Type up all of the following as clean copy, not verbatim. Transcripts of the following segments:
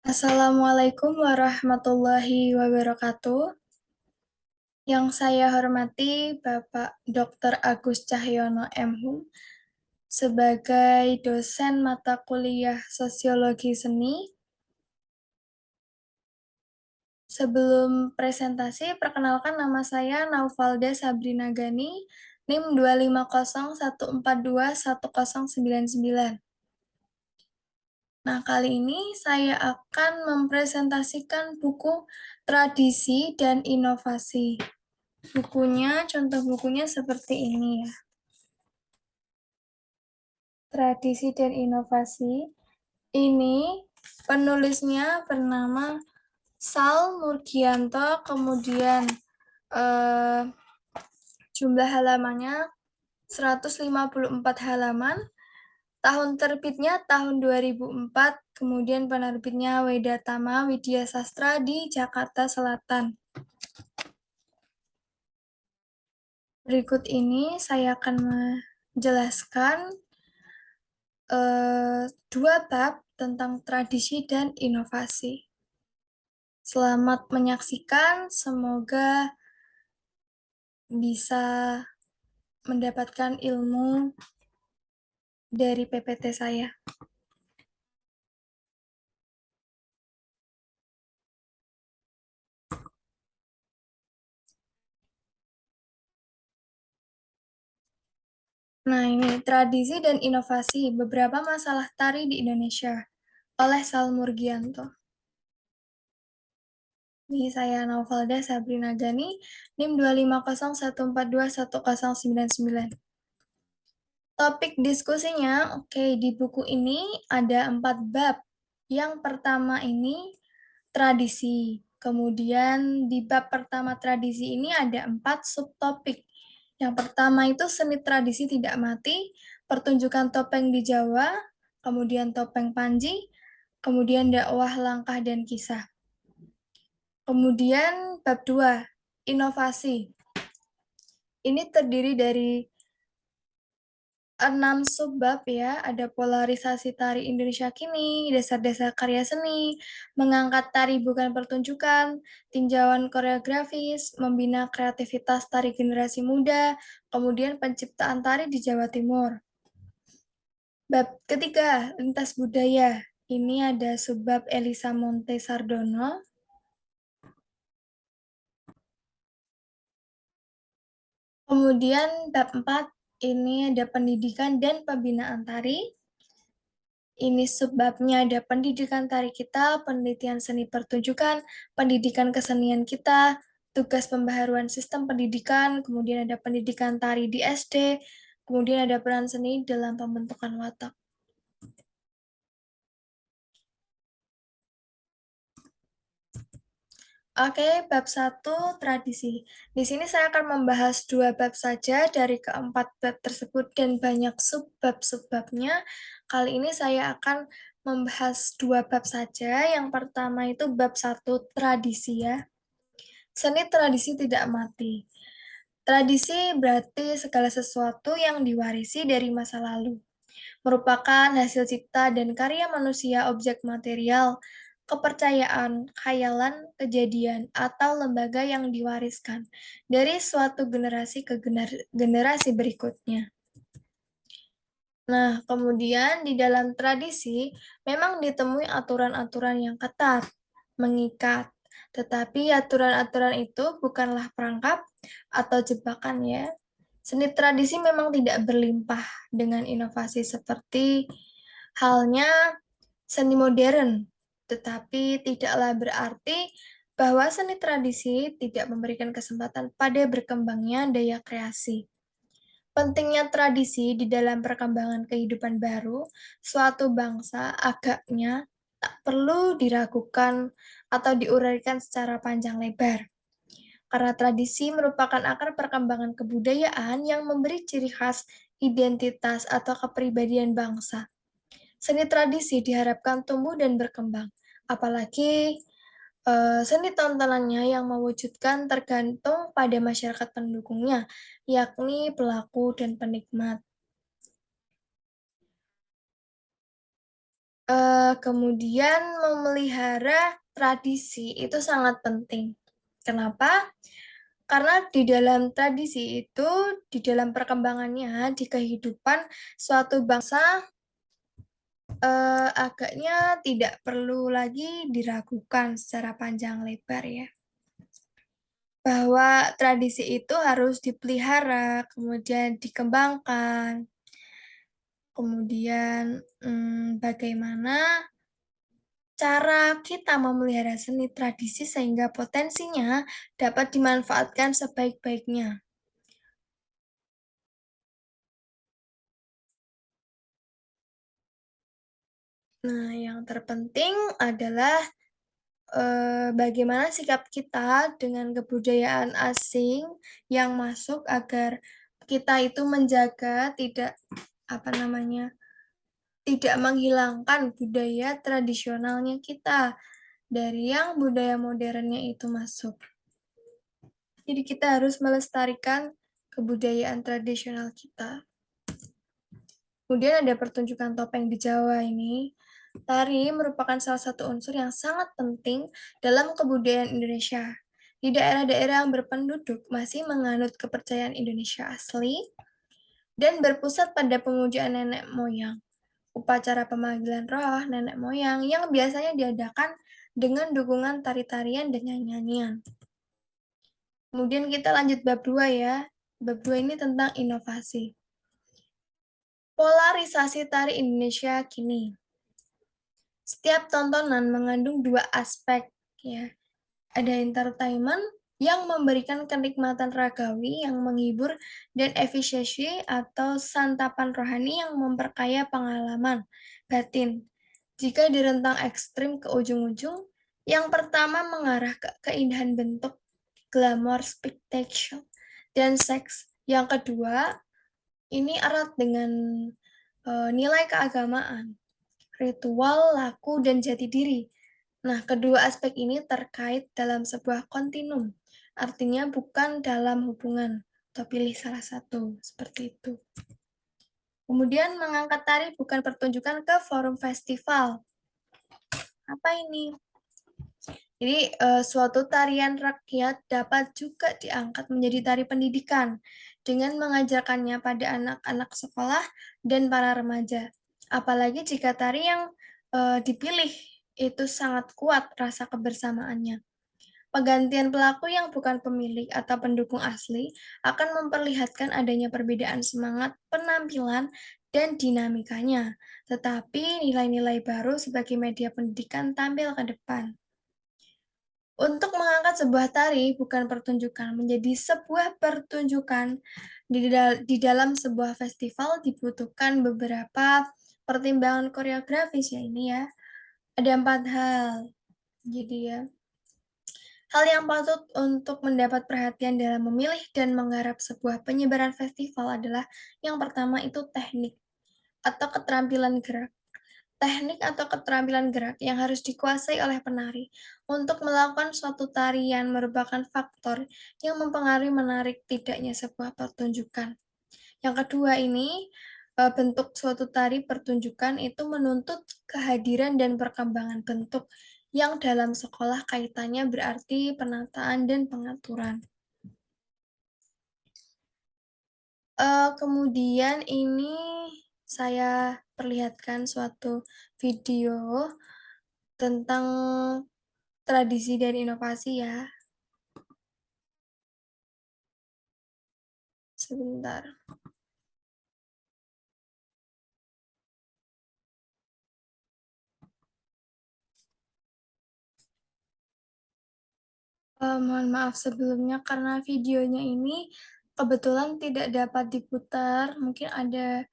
Assalamualaikum warahmatullahi wabarakatuh. Yang saya hormati Bapak Dr. Agus Cahyono MHum sebagai dosen mata kuliah Sosiologi Seni. Sebelum presentasi, perkenalkan nama saya Naufalda Sabrina Gani, NIM 25014210099. Nah, kali ini saya akan mempresentasikan buku Tradisi dan Inovasi. Contoh bukunya seperti ini ya. Tradisi dan Inovasi. Ini penulisnya bernama Sal Murgianto, kemudian eh, jumlah halamannya 154 halaman, tahun terbitnya tahun 2004, kemudian penerbitnya Wedatama Widya Sastra di Jakarta Selatan. Berikut ini saya akan menjelaskan dua bab tentang tradisi dan inovasi. Selamat menyaksikan, semoga bisa mendapatkan ilmu dari PPT saya. Nah, ini tradisi dan inovasi beberapa masalah tari di Indonesia oleh Sal Murgianto. Ini saya Naufalda Sabrina Gani, NIM 25014210099. Topik diskusinya, oke, di buku ini ada 4 bab. Yang pertama ini tradisi. Kemudian di bab pertama tradisi ini ada 4 subtopik. Yang pertama itu seni tradisi tidak mati, pertunjukan topeng di Jawa, kemudian topeng Panji, kemudian dakwah langkah dan kisah. Kemudian bab 2, inovasi. Ini terdiri dari 6 subbab ya, ada polarisasi tari Indonesia kini, dasar-dasar karya seni, mengangkat tari bukan pertunjukan, tinjauan koreografis, membina kreativitas tari generasi muda, kemudian penciptaan tari di Jawa Timur. Bab ketiga, lintas budaya. Ini ada subbab Elisa Monte Sardono. Kemudian bab 4, ini ada pendidikan dan pembinaan tari. Ini subbabnya ada pendidikan tari kita, penelitian seni pertunjukan, pendidikan kesenian kita, tugas pembaharuan sistem pendidikan, kemudian ada pendidikan tari di SD, kemudian ada peran seni dalam pembentukan watak. Oke, bab 1 tradisi. Di sini saya akan membahas 2 bab saja dari keempat bab tersebut dan banyak subbab-subbabnya. Kali ini saya akan membahas 2 bab saja. Yang pertama itu bab 1 tradisi ya. Seni tradisi tidak mati. Tradisi berarti segala sesuatu yang diwarisi dari masa lalu, merupakan hasil cipta dan karya manusia objek material, kepercayaan, khayalan, kejadian, atau lembaga yang diwariskan dari suatu generasi ke generasi berikutnya. Nah, kemudian di dalam tradisi memang ditemui aturan-aturan yang ketat, mengikat, tetapi aturan-aturan itu bukanlah perangkap atau jebakan ya. Seni tradisi memang tidak berlimpah dengan inovasi seperti halnya seni modern, tetapi tidaklah berarti bahwa seni tradisi tidak memberikan kesempatan pada berkembangnya daya kreasi. Pentingnya tradisi di dalam perkembangan kehidupan baru, suatu bangsa agaknya tak perlu diragukan atau diuraikan secara panjang lebar. Karena tradisi merupakan akar perkembangan kebudayaan yang memberi ciri khas identitas atau kepribadian bangsa. Seni tradisi diharapkan tumbuh dan berkembang, apalagi seni tontonannya yang mewujudkan tergantung pada masyarakat pendukungnya, yakni pelaku dan penikmat. Kemudian memelihara tradisi itu sangat penting. Kenapa? Karena di dalam tradisi itu, di dalam perkembangannya, di kehidupan suatu bangsa, agaknya tidak perlu lagi diragukan secara panjang lebar ya, bahwa tradisi itu harus dipelihara, kemudian dikembangkan, kemudian, bagaimana cara kita memelihara seni tradisi sehingga potensinya dapat dimanfaatkan sebaik-baiknya. Nah, yang terpenting adalah bagaimana sikap kita dengan kebudayaan asing yang masuk agar kita itu menjaga tidak, apa namanya, tidak menghilangkan budaya tradisionalnya kita dari yang budaya modernnya itu masuk. Jadi kita harus melestarikan kebudayaan tradisional kita. Kemudian ada pertunjukan topeng di Jawa ini. Tari merupakan salah satu unsur yang sangat penting dalam kebudayaan Indonesia. Di daerah-daerah yang berpenduduk masih menganut kepercayaan Indonesia asli dan berpusat pada pemujaan nenek moyang. Upacara pemanggilan roh nenek moyang yang biasanya diadakan dengan dukungan tari-tarian dan nyanyian. Kemudian kita lanjut bab 2 ya. Bab 2 ini tentang inovasi. Polarisasi tari Indonesia kini. Setiap tontonan mengandung dua aspek ya. Ada entertainment yang memberikan kenikmatan ragawi yang menghibur dan efisiensi atau santapan rohani yang memperkaya pengalaman batin. Jika direntang ekstrim ke ujung-ujung, yang pertama mengarah ke keindahan bentuk, glamour, spektakel, dan seks. Yang kedua, ini erat dengan nilai keagamaan, ritual, laku, dan jati diri. Nah, kedua aspek ini terkait dalam sebuah kontinum, artinya bukan dalam hubungan, atau pilih salah satu, seperti itu. Kemudian mengangkat tari bukan pertunjukan ke forum festival. Apa ini? Jadi, suatu tarian rakyat dapat juga diangkat menjadi tari pendidikan dengan mengajarkannya pada anak-anak sekolah dan para remaja. Apalagi jika tari yang dipilih itu sangat kuat rasa kebersamaannya. Penggantian pelaku yang bukan pemilik atau pendukung asli akan memperlihatkan adanya perbedaan semangat, penampilan, dan dinamikanya, tetapi nilai-nilai baru sebagai media pendidikan tampil ke depan. Untuk mengangkat sebuah tari bukan pertunjukan menjadi sebuah pertunjukan di dalam sebuah festival dibutuhkan beberapa pertimbangan koreografis ya ini ya. Ada 4 hal. Jadi ya, hal yang patut untuk mendapat perhatian dalam memilih dan menggarap sebuah penyebaran festival adalah yang pertama itu teknik atau keterampilan gerak. Teknik atau keterampilan gerak yang harus dikuasai oleh penari untuk melakukan suatu tarian merupakan faktor yang mempengaruhi menarik tidaknya sebuah pertunjukan. Yang kedua ini, bentuk suatu tari pertunjukan itu menuntut kehadiran dan perkembangan bentuk yang dalam sekolah kaitannya berarti penataan dan pengaturan. Kemudian ini saya perlihatkan suatu video tentang tradisi dan inovasi ya. Sebentar. Mohon maaf sebelumnya karena videonya ini kebetulan tidak dapat diputar, mungkin ada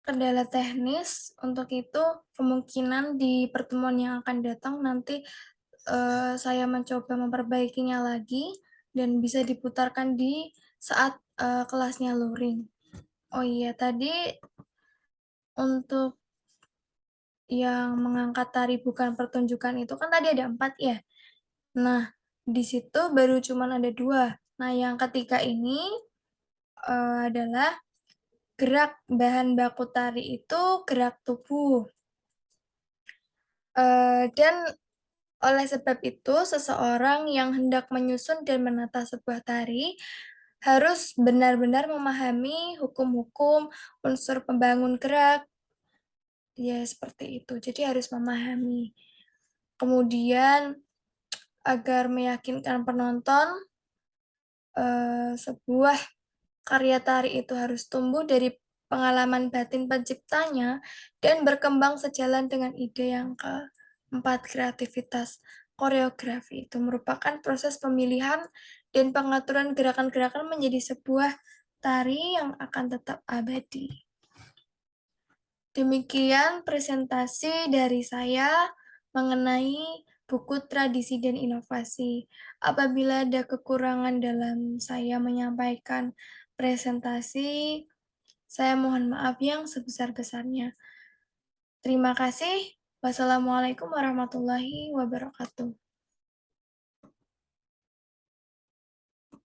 kendala teknis. Untuk itu kemungkinan di pertemuan yang akan datang nanti saya mencoba memperbaikinya lagi dan bisa diputarkan di saat kelasnya luring. Oh iya, tadi untuk yang mengangkat tari bukan pertunjukan itu kan tadi ada 4 ya. Nah, di situ baru cuman ada 2. Nah, yang ketiga ini adalah gerak bahan baku tari itu gerak tubuh. Dan oleh sebab itu, seseorang yang hendak menyusun dan menata sebuah tari harus benar-benar memahami hukum-hukum, unsur pembangun gerak, ya seperti itu. Jadi harus memahami. Kemudian agar meyakinkan penonton, sebuah karya tari itu harus tumbuh dari pengalaman batin penciptanya dan berkembang sejalan dengan ide yang keempat, kreativitas. Koreografi itu merupakan proses pemilihan dan pengaturan gerakan-gerakan menjadi sebuah tari yang akan tetap abadi. Demikian presentasi dari saya mengenai buku Tradisi dan Inovasi. Apabila ada kekurangan dalam saya menyampaikan presentasi, saya mohon maaf yang sebesar-besarnya. Terima kasih. Wassalamualaikum warahmatullahi wabarakatuh.